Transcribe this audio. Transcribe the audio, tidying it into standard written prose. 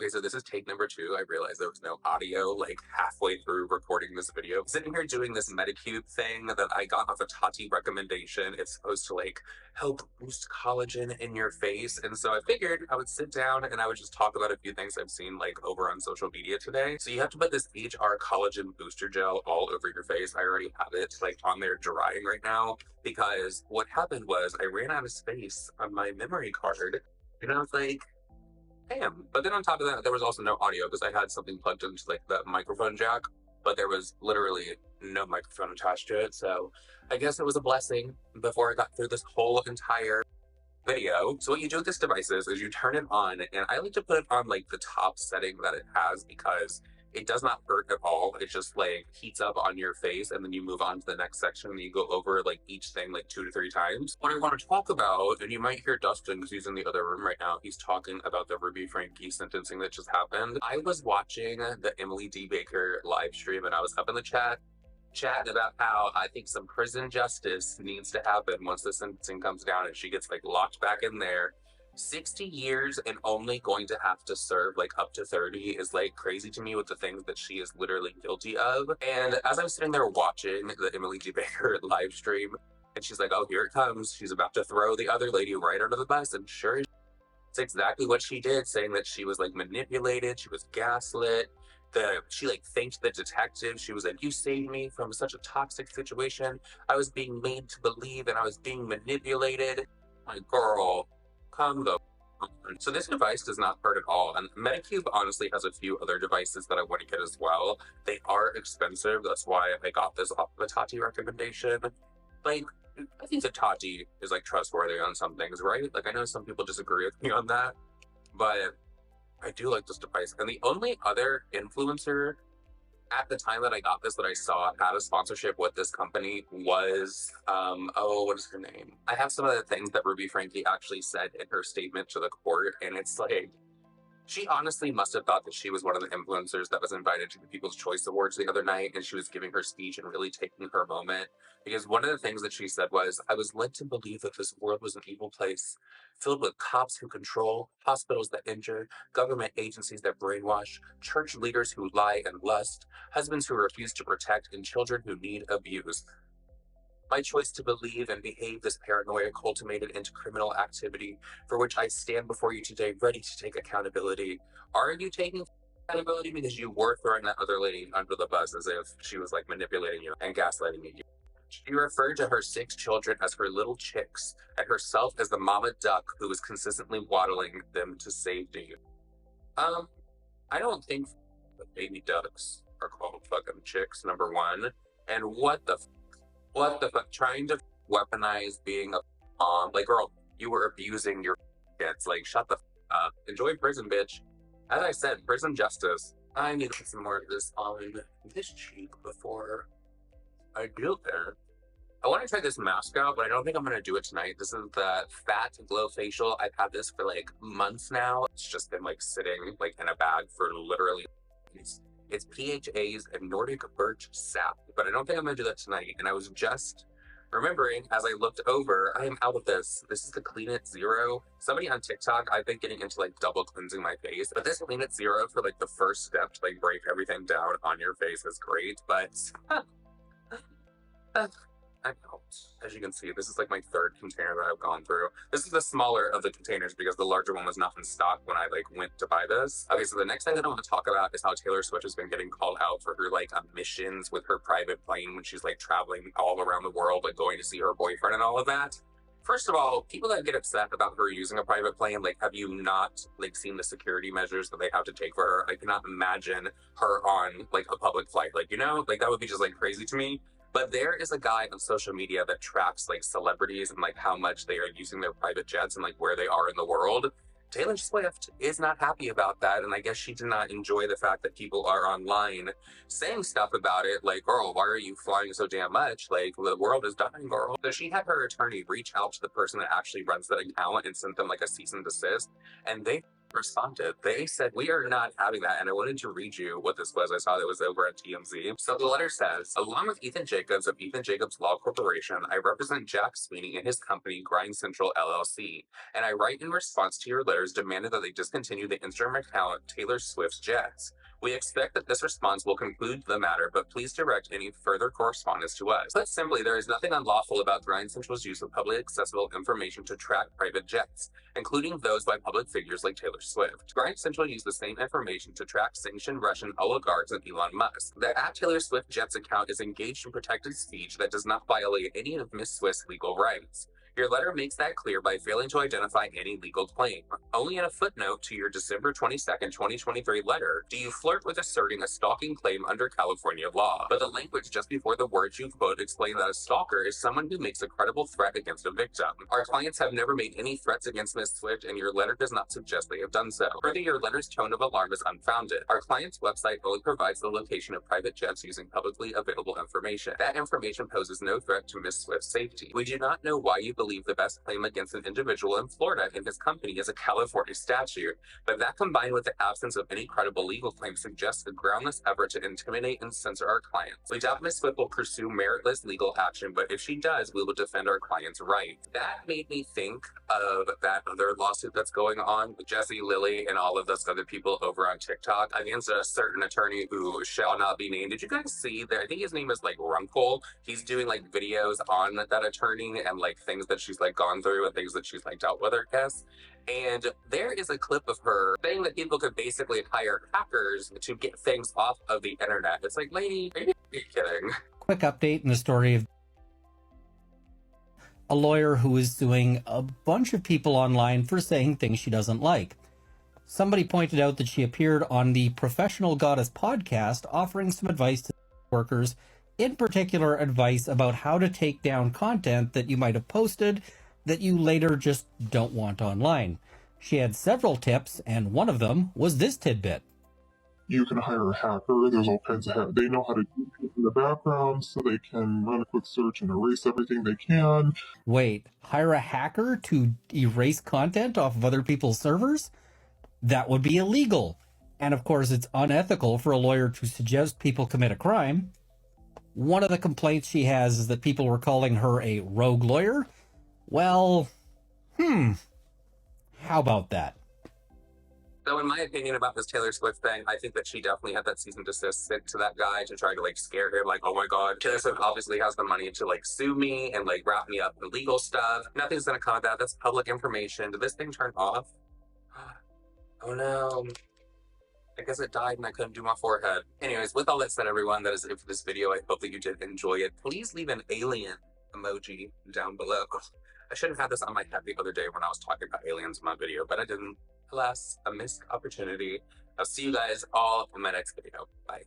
Okay, so this is take number 2. I realized there was no audio like halfway through recording this video. Sitting here doing this Medicube thing that I got off a Tati recommendation. It's supposed to like help boost collagen in your face. And so I figured I would sit down and I would just talk about a few things I've seen like over on social media today. So you have to put this HR collagen booster gel all over your face. I already have it like on there drying right now because what happened was I ran out of space on my memory card and I was like, damn. But then on top of that, there was also no audio because I had something plugged into like the microphone jack, but there was literally no microphone attached to it. So I guess it was a blessing before I got through this whole entire video. So what you do with this device is you turn it on, and I like to put it on like the top setting that it has because it does not hurt at all. It just like heats up on your face, and then you move on to the next section and you go over like each thing like 2 to 3 times. What I want to talk about, and you might hear Dustin because he's in the other room right now, he's talking about the Franke sentencing that just happened. I was watching the Emily D. Baker live stream and I was up in the chatting about how I think some prison justice needs to happen once the sentencing comes down and she gets like locked back in there. 60 years and only going to have to serve like up to 30 is like crazy to me with the things that she is literally guilty of. And as I was sitting there watching the Emily G. Baker live stream, and she's like, oh, here it comes. She's about to throw the other lady right under the bus. And sure, it's exactly what she did, saying that she was like manipulated, she was gaslit. She like thanked the detective. She was like, you saved me from such a toxic situation. I was being made to believe and I was being manipulated. My girl, calm the on. So this device does not hurt at all. And Medicube honestly has a few other devices that I want to get as well. They are expensive. That's why I got this off of a Tati recommendation. Like, I think that Tati is like trustworthy on some things, right? Like I know some people disagree with me on that, but I do like this device. And the only other influencer at the time that I got this that I saw had a sponsorship with this company was, oh, what is her name? I have some of the things that Franke actually said in her statement to the court, and it's like, she honestly must have thought that she was one of the influencers that was invited to the People's Choice Awards the other night, and she was giving her speech and really taking her moment. Because one of the things that she said was, I was led to believe that this world was an evil place, filled with cops who control, hospitals that injure, government agencies that brainwash, church leaders who lie and lust, husbands who refuse to protect, and children who need abuse. My choice to believe and behave this paranoia culminated into criminal activity for which I stand before you today ready to take accountability. Are you taking accountability? Because you were throwing that other lady under the bus as if she was like manipulating you and gaslighting you. She referred to her 6 children as her little chicks and herself as the mama duck who was consistently waddling them to safety. I don't think baby ducks are called fucking chicks, number one. And what the fuck? Trying to weaponize being a mom. Like, girl, you were abusing your kids. Like, shut the up. Enjoy prison, bitch. As I said, prison justice. I need to put some more of this on this cheek before I do it. I want to try this mask out, but I don't think I'm going to do it tonight. This is the Fat Glow Facial. I've had this for like months now. It's just been like sitting like in a bag for literally It's PHA's and Nordic Birch Sap, but I don't think I'm going to do that tonight. And I was just remembering as I looked over, I am out of this. This is the Clean It Zero. Somebody on TikTok, I've been getting into like double cleansing my face, but this Clean It Zero for like the first step to like break everything down on your face is great, but I'm out. As you can see, this is like my 3rd container that I've gone through. This is the smaller of the containers because the larger one was not in stock when I like went to buy this. Okay, so the next thing that I want to talk about is how Taylor Swift has been getting called out for her like missions with her private plane when she's like traveling all around the world, like going to see her boyfriend and all of that. First of all, people that get upset about her using a private plane, like, have you not like seen the security measures that they have to take for her? I cannot imagine her on like a public flight. Like, you know, like that would be just like crazy to me. But there is a guy on social media that tracks like celebrities and like how much they are using their private jets and like where they are in the world. Taylor Swift is not happy about that, and I guess she did not enjoy the fact that people are online saying stuff about it, like, girl, why are you flying so damn much? Like, the world is dying, girl. So she had her attorney reach out to the person that actually runs that account and sent them like a cease and desist, and they responded. They said, "We are not having that." And I wanted to read you what this was. I saw that it was over at TMZ. So the letter says, "Along with Ethan Jacobs of Ethan Jacobs Law Corporation, I represent Jack Sweeney and his company, Grind Central LLC. And I write in response to your letters demanding that they discontinue the Instagram account Taylor Swift's Jets. We expect that this response will conclude the matter, but please direct any further correspondence to us." Put simply, there is nothing unlawful about Grind Central's use of publicly accessible information to track private jets, including those by public figures like Taylor Swift. Grind Central used the same information to track sanctioned Russian oligarchs and Elon Musk. The @Taylor Swift Jets account is engaged in protected speech that does not violate any of Miss Swift's legal rights. Your letter makes that clear by failing to identify any legal claim. Only in a footnote to your December 22nd, 2023 letter do you flirt with asserting a stalking claim under California law. But the language just before the words you quote explain that a stalker is someone who makes a credible threat against a victim. Our clients have never made any threats against Ms. Swift, and your letter does not suggest they have done so. Further, your letter's tone of alarm is unfounded. Our client's website only provides the location of private jets using publicly available information. That information poses no threat to Ms. Swift's safety. We do not know why you believe the best claim against an individual in Florida and his company is a California statute, but that combined with the absence of any credible legal claim suggests a groundless effort to intimidate and censor our clients. We doubt Ms. Swift will pursue meritless legal action, but if she does, we will defend our client's rights. That made me think of that other lawsuit that's going on with Jesse, Lily, and all of those other people over on TikTok against a certain attorney who shall not be named. Did you guys see that? I think his name is like Runkle. He's doing like videos on that attorney and like things that she's like gone through and things that she's like dealt with, I guess. And there is a clip of her saying that people could basically hire hackers to get things off of the internet. It's like, lady, are you kidding? Quick update in the story of a lawyer who is suing a bunch of people online for saying things she doesn't like. Somebody pointed out that she appeared on the Professional Goddess podcast offering some advice to workers, in particular advice about how to take down content that you might have posted that you later just don't want online. She had several tips, and one of them was this tidbit. You can hire a hacker. There's all kinds of hackers. They know how to do it in the background so they can run a quick search and erase everything they can. Wait, hire a hacker to erase content off of other people's servers? That would be illegal. And of course, it's unethical for a lawyer to suggest people commit a crime. One of the complaints she has is that people were calling her a rogue lawyer. Well, how about that? So in my opinion about this Taylor Swift thing, I think that she definitely had that cease and desist sent to that guy to try to like scare him, like, oh my god, Taylor Swift obviously has the money to like sue me and like wrap me up in legal stuff. Nothing's gonna come of that. That's public information. Did this thing turn off? Oh no. I guess it died and I couldn't do my forehead. Anyways, with all that said, everyone, that is it for this video. I hope that you did enjoy it. Please leave an alien emoji down below. I should have had this on my head the other day when I was talking about aliens in my video, but I didn't. Alas, a missed opportunity. I'll see you guys all in my next video. Bye.